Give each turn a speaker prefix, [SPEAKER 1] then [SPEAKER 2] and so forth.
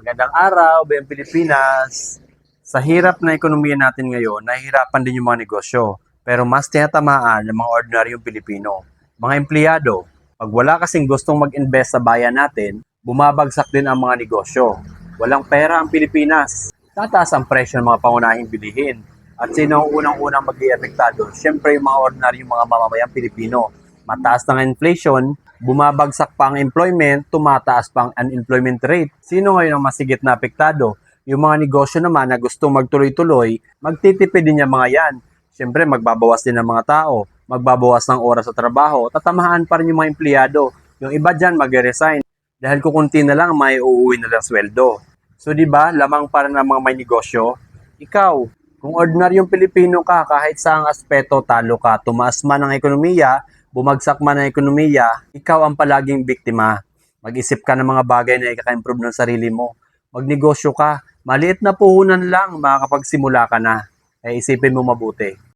[SPEAKER 1] Magandang araw, Bayang Pilipinas. Sa hirap na ekonomiya natin ngayon, nahihirapan din yung mga negosyo. Pero mas tinatamaan ng mga ordinaryong Pilipino. Mga empleyado, pag wala kasing gustong mag-invest sa bayan natin, bumabagsak din ang mga negosyo. Walang pera ang Pilipinas. Tataas ang presyo ng mga pangunahing bilihin. At sino ang unang-unang mag-i-epektado? Siyempre yung mga ordinaryong mga mamamayang Pilipino. Mataas ng inflation, bumabagsak pa ang employment, tumataas pa ang unemployment rate. Sino ngayon ang masigit na apektado? Yung mga negosyo naman na gustong magtuloy-tuloy, magtitipid din yung mga yan. Siyempre, magbabawas din ng mga tao, magbabawas ng oras sa trabaho, tatamahaan pa rin yung mga empleyado. Yung iba dyan mag-resign dahil kukunti na lang may uuwi na lang sweldo. So, di ba, lamang para ng mga may negosyo? Ikaw, kung ordinaryong Pilipino ka, kahit saang aspeto talo ka, tumaas man ang ekonomiya, bumagsak man ang ekonomiya, ikaw ang palaging biktima. Mag-isip ka ng mga bagay na ikaka-improve ng sarili mo. Magnegosyo ka. Maliit na puhunan lang, makakapagsimula ka na. Isipin mo mabuti.